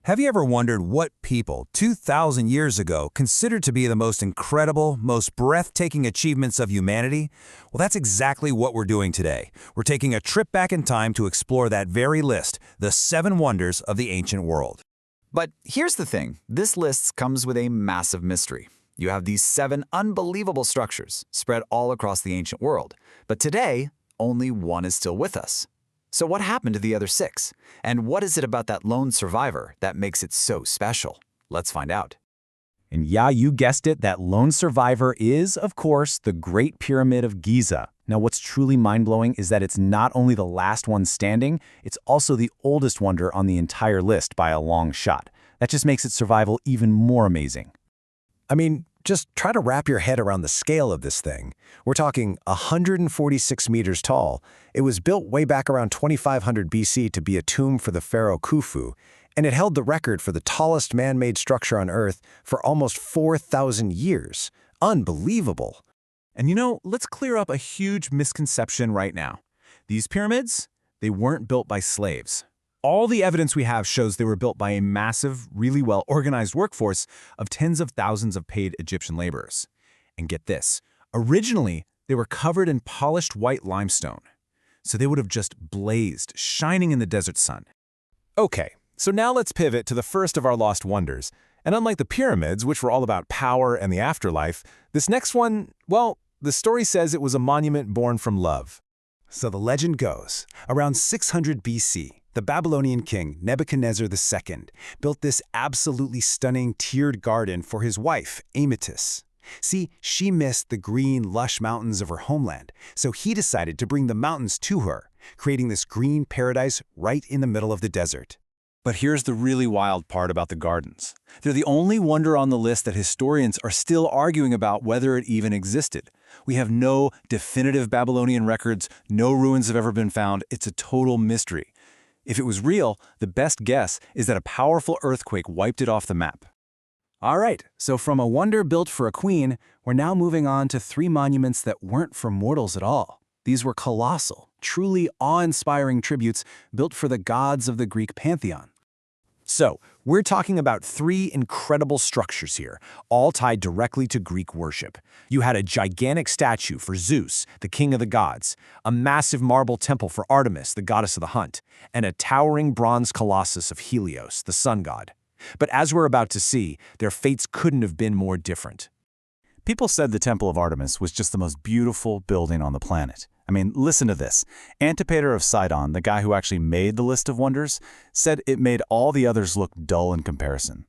Have you ever wondered what people 2,000 years ago considered to be the most incredible, most breathtaking achievements of humanity? Well, that's exactly what we're doing today. We're taking a trip back in time to explore that very list, the 7 wonders of the ancient world. But here's the thing, this list comes with a massive mystery. You have these 7 unbelievable structures spread all across the ancient world. But today, only one is still with us. So what happened to the other 6? And what is it about that lone survivor that makes it so special? Let's find out. And yeah, you guessed it, that lone survivor is, of course, the Great Pyramid of Giza. Now, what's truly mind-blowing is that it's not only the last one standing, it's also the oldest wonder on the entire list by a long shot. That just makes its survival even more amazing. I mean, just try to wrap your head around the scale of this thing. We're talking 146 meters tall. It was built way back around 2500 BC to be a tomb for the pharaoh Khufu, and it held the record for the tallest man-made structure on Earth for almost 4,000 years. Unbelievable. And you know, let's clear up a huge misconception right now. These pyramids, they weren't built by slaves. All the evidence we have shows they were built by a massive, really well-organized workforce of tens of thousands of paid Egyptian laborers. And get this, originally, they were covered in polished white limestone. So they would have just blazed, shining in the desert sun. Okay, so now let's pivot to the first of our lost wonders. And unlike the pyramids, which were all about power and the afterlife, this next one, well, the story says it was a monument born from love. So the legend goes, around 600 BC, the Babylonian king Nebuchadnezzar II built this absolutely stunning tiered garden for his wife, Amytis. See, she missed the green, lush mountains of her homeland, so he decided to bring the mountains to her, creating this green paradise right in the middle of the desert. But here's the really wild part about the gardens. They're the only wonder on the list that historians are still arguing about whether it even existed. We have no definitive Babylonian records, no ruins have ever been found. It's a total mystery. If it was real, the best guess is that a powerful earthquake wiped it off the map. All right, so from a wonder built for a queen, we're now moving on to 3 monuments that weren't for mortals at all. These were colossal, truly awe-inspiring tributes built for the gods of the Greek pantheon. So, we're talking about 3 incredible structures here, all tied directly to Greek worship. You had a gigantic statue for Zeus, the king of the gods, a massive marble temple for Artemis, the goddess of the hunt, and a towering bronze Colossus of Helios, the sun god. But as we're about to see, their fates couldn't have been more different. People said the Temple of Artemis was just the most beautiful building on the planet. I mean, listen to this. Antipater of Sidon, the guy who actually made the list of wonders, said it made all the others look dull in comparison.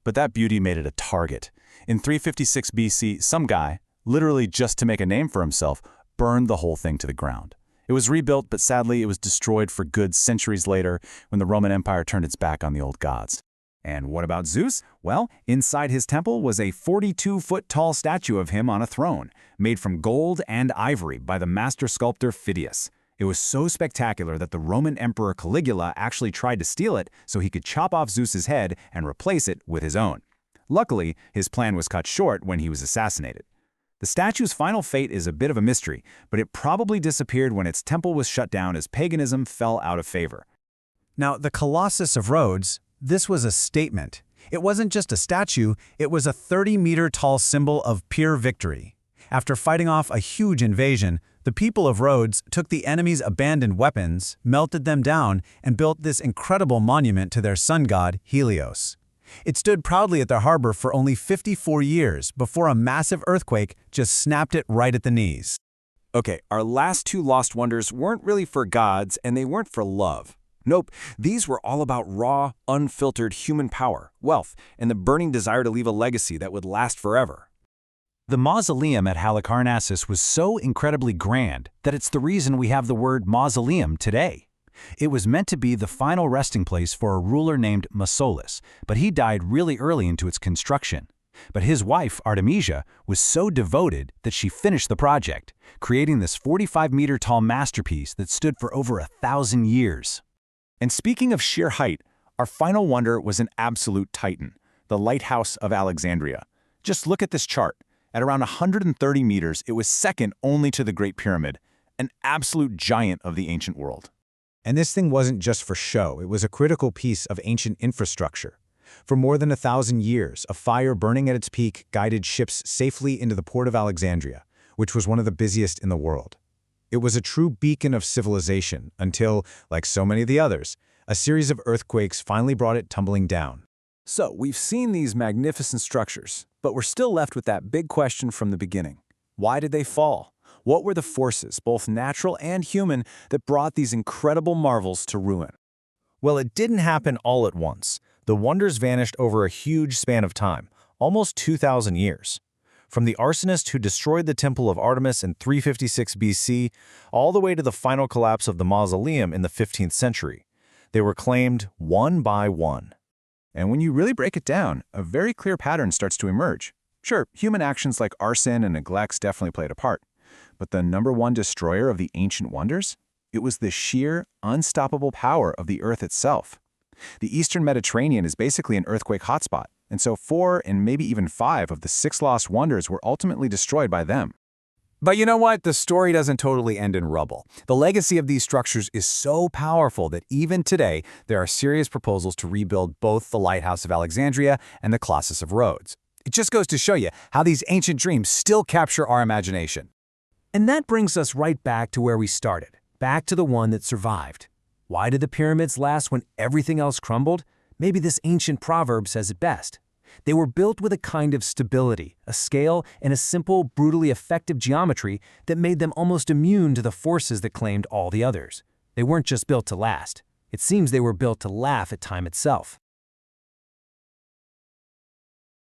But that beauty made it a target. In 356 BC, some guy, literally just to make a name for himself, burned the whole thing to the ground. It was rebuilt, but sadly it was destroyed for good centuries later when the Roman Empire turned its back on the old gods. And what about Zeus? Well, inside his temple was a 42-foot-tall statue of him on a throne, made from gold and ivory by the master sculptor Phidias. It was so spectacular that the Roman Emperor Caligula actually tried to steal it so he could chop off Zeus's head and replace it with his own. Luckily, his plan was cut short when he was assassinated. The statue's final fate is a bit of a mystery, but it probably disappeared when its temple was shut down as paganism fell out of favor. Now, the Colossus of Rhodes, this was a statement. It wasn't just a statue, it was a 30-meter-tall symbol of pure victory. After fighting off a huge invasion, the people of Rhodes took the enemy's abandoned weapons, melted them down, and built this incredible monument to their sun god, Helios. It stood proudly at their harbor for only 54 years before a massive earthquake just snapped it right at the knees. Okay, our last 2 lost wonders weren't really for gods, and they weren't for love. Nope, these were all about raw, unfiltered human power, wealth, and the burning desire to leave a legacy that would last forever. The Mausoleum at Halicarnassus was so incredibly grand that it's the reason we have the word mausoleum today. It was meant to be the final resting place for a ruler named Mausolus, but he died really early into its construction. But his wife, Artemisia, was so devoted that she finished the project, creating this 45-meter-tall masterpiece that stood for over 1,000 years. And speaking of sheer height, our final wonder was an absolute titan, the Lighthouse of Alexandria. Just look at this chart. At around 130 meters, it was second only to the Great Pyramid, an absolute giant of the ancient world. And this thing wasn't just for show, it was a critical piece of ancient infrastructure. For more than 1,000 years, a fire burning at its peak guided ships safely into the port of Alexandria, which was one of the busiest in the world. It was a true beacon of civilization until, like so many of the others, a series of earthquakes finally brought it tumbling down. So, we've seen these magnificent structures, but we're still left with that big question from the beginning. Why did they fall? What were the forces, both natural and human, that brought these incredible marvels to ruin? Well, it didn't happen all at once. The wonders vanished over a huge span of time, almost 2,000 years. From the arsonist who destroyed the temple of Artemis in 356 BC, all the way to the final collapse of the Mausoleum in the 15th century. They were claimed one by one. And when you really break it down, a very clear pattern starts to emerge. Sure, human actions like arson and neglects definitely played a part. But the number one destroyer of the ancient wonders? It was the sheer, unstoppable power of the Earth itself. The Eastern Mediterranean is basically an earthquake hotspot, and so 4 and maybe even 5 of the 6 lost wonders were ultimately destroyed by them. But you know what? The story doesn't totally end in rubble. The legacy of these structures is so powerful that even today, there are serious proposals to rebuild both the Lighthouse of Alexandria and the Colossus of Rhodes. It just goes to show you how these ancient dreams still capture our imagination. And that brings us right back to where we started, back to the one that survived. Why did the pyramids last when everything else crumbled? Maybe this ancient proverb says it best. They were built with a kind of stability, a scale, and a simple, brutally effective geometry that made them almost immune to the forces that claimed all the others. They weren't just built to last. It seems they were built to laugh at time itself.